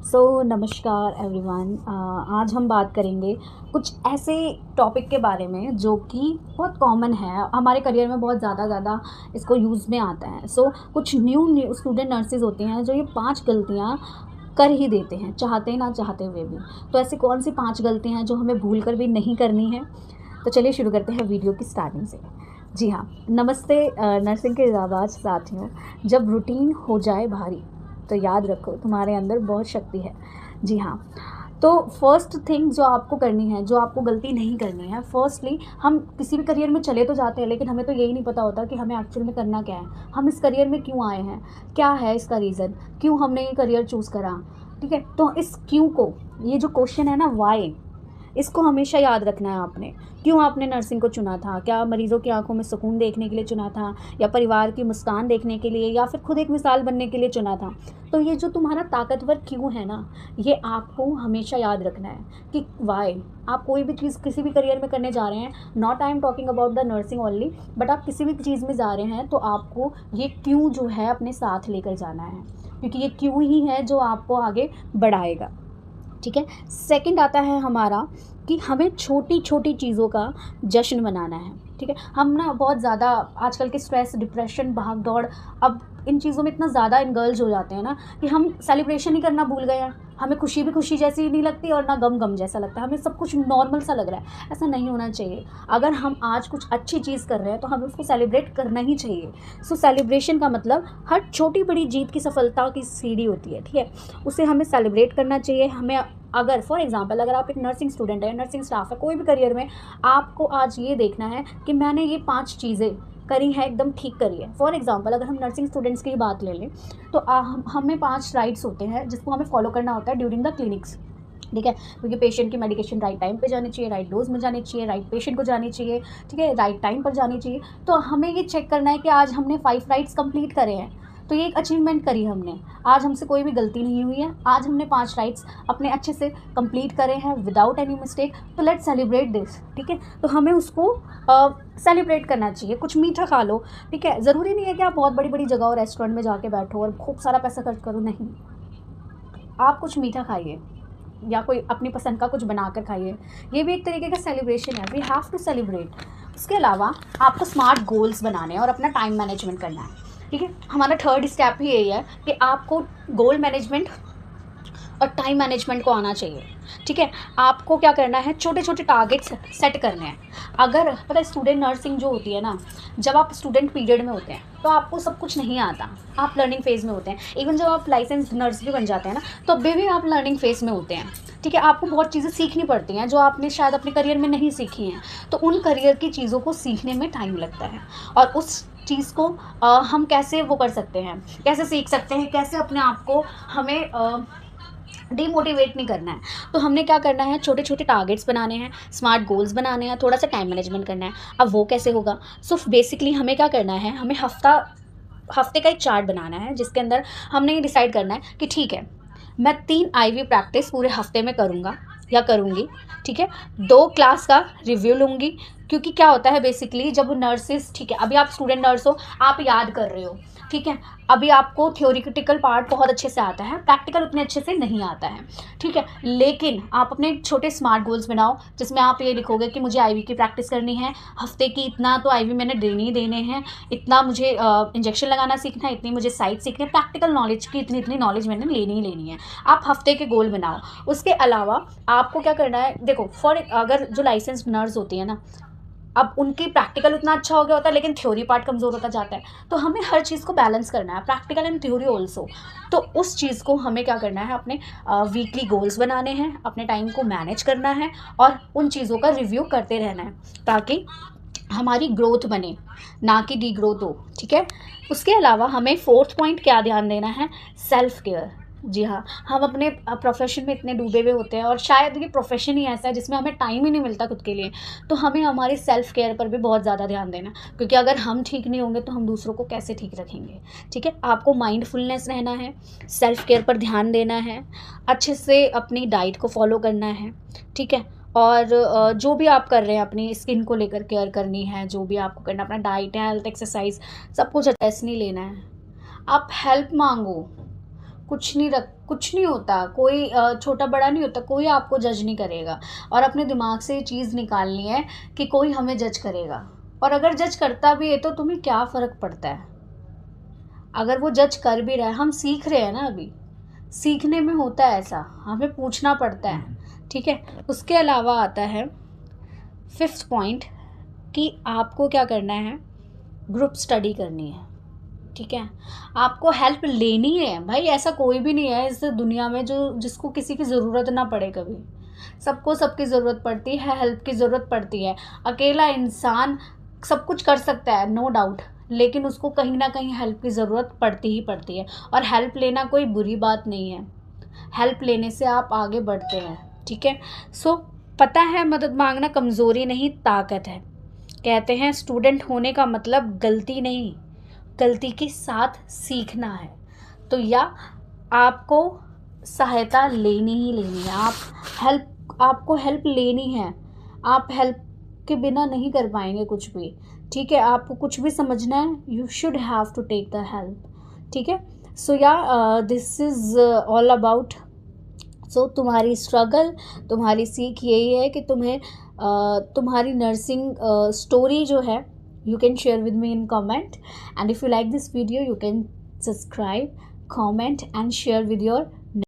नमस्कार एवरीवन। आज हम बात करेंगे कुछ ऐसे टॉपिक के बारे में जो कि बहुत कॉमन है हमारे करियर में, बहुत ज़्यादा इसको यूज़ में आता है। कुछ न्यू स्टूडेंट नर्सेज होते हैं जो ये 5 गलतियाँ कर ही देते हैं, चाहते ना चाहते हुए भी। तो ऐसी कौन सी 5 गलतियाँ हैं जो हमें भूल कर भी नहीं करनी है? तो चलिए शुरू करते हैं वीडियो की स्टार्टिंग से। जी हाँ, नमस्ते नर्सिंग के जाबाज साथियों। जब रूटीन हो जाए भारी तो याद रखो तुम्हारे अंदर बहुत शक्ति है। जी हाँ, तो फर्स्ट थिंग जो आपको करनी है, जो आपको गलती नहीं करनी है, फर्स्टली हम किसी भी करियर में चले तो जाते हैं, लेकिन हमें तो यही नहीं पता होता कि हमें एक्चुअल में करना क्या है, हम इस करियर में क्यों आए हैं, क्या है इसका रीज़न, क्यों हमने ये करियर चूज़ करा। ठीक है, तो इस क्यों को, ये जो क्वेश्चन है ना, वाई, इसको हमेशा याद रखना है आपने। क्यों आपने नर्सिंग को चुना था? क्या मरीज़ों की आंखों में सुकून देखने के लिए चुना था, या परिवार की मुस्कान देखने के लिए, या फिर खुद एक मिसाल बनने के लिए चुना था? तो ये जो तुम्हारा ताकतवर क्यों है ना, ये आपको हमेशा याद रखना है कि वाई। आप कोई भी चीज़ किसी भी करियर में करने जा रहे हैं, not I am talking about the nursing only, but आप किसी भी चीज़ में जा रहे हैं तो आपको ये क्यों जो है अपने साथ लेकर जाना है, क्योंकि ये क्यों ही है जो आपको आगे बढ़ाएगा। ठीक है, सेकंड आता है हमारा कि हमें छोटी छोटी चीज़ों का जश्न मनाना है। ठीक है, हम ना बहुत ज़्यादा आजकल के स्ट्रेस, डिप्रेशन, भाग दौड़, अब इन चीज़ों में इतना ज़्यादा इन्गल्ज हो जाते हैं ना कि हम सेलिब्रेशन ही करना भूल गए हैं। हमें खुशी भी खुशी जैसी नहीं लगती और ना गम जैसा लगता है, हमें सब कुछ नॉर्मल सा लग रहा है। ऐसा नहीं होना चाहिए। अगर हम आज कुछ अच्छी चीज़ कर रहे हैं तो हमें उसको सेलिब्रेट करना ही चाहिए। सेलिब्रेशन का मतलब हर छोटी बड़ी जीत की सफलता की सीढ़ी होती है। ठीक है, उसे हमें सेलिब्रेट करना चाहिए। हमें अगर फॉर एग्जांपल अगर आप एक नर्सिंग स्टूडेंट है, नर्सिंग स्टाफ है, कोई भी करियर में, आपको आज ये देखना है कि मैंने ये 5 चीज़ें करी है, एकदम ठीक करी है। फॉर एग्जांपल अगर हम नर्सिंग स्टूडेंट्स की बात ले लें तो हमें 5 राइट्स होते हैं जिसको हमें फॉलो करना होता है ड्यूरिंग द क्लिनिक्स। ठीक है, क्योंकि पेशेंट की मेडिकेशन राइट टाइम पे जानी चाहिए, राइट डोज में जानी चाहिए, राइट पेशेंट को जानी चाहिए। ठीक है, राइट टाइम पर जानी चाहिए। तो हमें ये चेक करना है कि आज हमने 5 राइट्स कंप्लीट करे हैं, तो ये एक अचीवमेंट करी हमने। आज हमसे कोई भी गलती नहीं हुई है, आज हमने 5 राइट्स अपने अच्छे से कंप्लीट करे हैं विदाउट एनी मिस्टेक। तो लेट्स सेलिब्रेट दिस। ठीक है, तो हमें उसको सेलिब्रेट करना चाहिए। कुछ मीठा खा लो। ठीक है, ज़रूरी नहीं है कि आप बहुत बड़ी बड़ी जगह और रेस्टोरेंट में जाके बैठो और खूब सारा पैसा खर्च करो, नहीं। आप कुछ मीठा खाइए या कोई अपनी पसंद का कुछ बना कर खाइए, ये भी एक तरीके का सेलिब्रेशन है। We have to celebrate. उसके अलावा आपको स्मार्ट गोल्स बनाने हैं और अपना टाइम मैनेजमेंट करना है। ठीक है, हमारा थर्ड स्टेप ही यही है कि आपको गोल मैनेजमेंट और टाइम मैनेजमेंट को आना चाहिए। ठीक है, आपको क्या करना है, छोटे छोटे टारगेट्स सेट करने हैं। अगर पता है, स्टूडेंट नर्सिंग जो होती है ना, जब आप स्टूडेंट पीरियड में होते हैं तो आपको सब कुछ नहीं आता, आप लर्निंग फेज़ में होते हैं। इवन जब आप लाइसेंस नर्स भी बन जाते हैं ना, तो अभी भी आप लर्निंग फेज़ में होते हैं। ठीक है, आपको बहुत चीज़ें सीखनी पड़ती हैं जो आपने शायद अपने करियर में नहीं सीखी हैं। तो उन करियर की चीज़ों को सीखने में टाइम लगता है, और उस चीज़ को हम कैसे वो कर सकते हैं, कैसे सीख सकते हैं, कैसे अपने आप को हमें डीमोटिवेट नहीं करना है। तो हमने क्या करना है, छोटे छोटे टारगेट्स बनाने हैं, स्मार्ट गोल्स बनाने हैं, थोड़ा सा टाइम मैनेजमेंट करना है। अब वो कैसे होगा? बेसिकली हमें क्या करना है, हमें हफ्ते का एक चार्ट बनाना है जिसके अंदर हमने ये डिसाइड करना है कि ठीक है, मैं 3 आईवी प्रैक्टिस पूरे हफ्ते में करूँगा या करूँगी। ठीक है, 2 क्लास का रिव्यू लूँगी, क्योंकि क्या होता है बेसिकली जब नर्सेस, ठीक है, अभी आप स्टूडेंट नर्स हो, आप याद कर रहे हो। ठीक है, अभी आपको थ्योरिटिकल पार्ट बहुत अच्छे से आता है, प्रैक्टिकल उतने अच्छे से नहीं आता है। ठीक है, लेकिन आप अपने छोटे स्मार्ट गोल्स बनाओ जिसमें आप ये लिखोगे कि मुझे आईवी की प्रैक्टिस करनी है, हफ्ते की इतना तो आईवी मैंने देने ही देने हैं, इतना मुझे इंजेक्शन लगाना सीखना है, इतनी मुझे साइट सीखनी है, प्रैक्टिकल नॉलेज की इतनी नॉलेज मैंने लेनी ही लेनी है। आप हफ्ते के गोल बनाओ। उसके अलावा आपको क्या करना है, देखो अगर जो लाइसेंस नर्स होती है ना, अब उनकी प्रैक्टिकल उतना अच्छा हो गया होता है लेकिन थ्योरी पार्ट कमज़ोर होता जाता है। तो हमें हर चीज़ को बैलेंस करना है, प्रैक्टिकल एंड थ्योरी ऑल्सो। तो उस चीज़ को हमें क्या करना है, अपने वीकली गोल्स बनाने हैं, अपने टाइम को मैनेज करना है और उन चीज़ों का रिव्यू करते रहना है, ताकि हमारी ग्रोथ बने, ना कि डी ग्रोथ हो। ठीक है, उसके अलावा हमें 4th पॉइंट क्या ध्यान देना है, सेल्फ केयर। जी हाँ, हम अपने प्रोफेशन में इतने डूबे हुए होते हैं, और शायद ये प्रोफेशन ही ऐसा है जिसमें हमें टाइम ही नहीं मिलता खुद के लिए। तो हमें हमारी सेल्फ केयर पर भी बहुत ज़्यादा ध्यान देना, क्योंकि अगर हम ठीक नहीं होंगे तो हम दूसरों को कैसे ठीक रखेंगे। ठीक है, आपको माइंडफुलनेस रहना है, सेल्फ केयर पर ध्यान देना है, अच्छे से अपनी डाइट को फॉलो करना है। ठीक है, और जो भी आप कर रहे हैं, अपनी स्किन को लेकर केयर करनी है, जो भी आपको करना, अपना डाइट, हेल्थ, एक्सरसाइज, सब कुछ स्ट्रेस नहीं लेना है। आप हेल्प मांगो, कुछ नहीं कुछ नहीं होता, कोई छोटा बड़ा नहीं होता, कोई आपको जज नहीं करेगा। और अपने दिमाग से ये चीज़ निकालनी है कि कोई हमें जज करेगा, और अगर जज करता भी है तो तुम्हें क्या फ़र्क पड़ता है। अगर वो जज कर भी रहा है, हम सीख रहे हैं ना, अभी सीखने में होता है ऐसा, हमें पूछना पड़ता है, ठीक है। उसके अलावा आता है 5th पॉइंट कि आपको क्या करना है, ग्रुप स्टडी करनी है, ठीक है। आपको हेल्प लेनी है भाई, ऐसा कोई भी नहीं है इस दुनिया में जो जिसको किसी की ज़रूरत ना पड़े कभी। सबको सबकी ज़रूरत पड़ती है, हेल्प की ज़रूरत पड़ती है। अकेला इंसान सब कुछ कर सकता है, नो डाउट, लेकिन उसको कहीं ना कहीं हेल्प की ज़रूरत पड़ती ही पड़ती है। और हेल्प लेना कोई बुरी बात नहीं है, हेल्प लेने से आप आगे बढ़ते हैं, ठीक है। सो पता है, मदद मांगना कमज़ोरी नहीं, ताकत है। कहते हैं स्टूडेंट होने का मतलब गलती नहीं, गलती के साथ सीखना है। तो या आपको सहायता लेनी ही लेनी है, आपको हेल्प लेनी है। आप हेल्प के बिना नहीं कर पाएंगे कुछ भी, ठीक है। आपको कुछ भी समझना है, you should have to take the help, ठीक है। So yeah this is all about. So तुम्हारी स्ट्रगल, तुम्हारी सीख यही है कि तुम्हें तुम्हारी नर्सिंग स्टोरी जो है, you can share with me in comment, and if you like this video you can subscribe, comment and share with your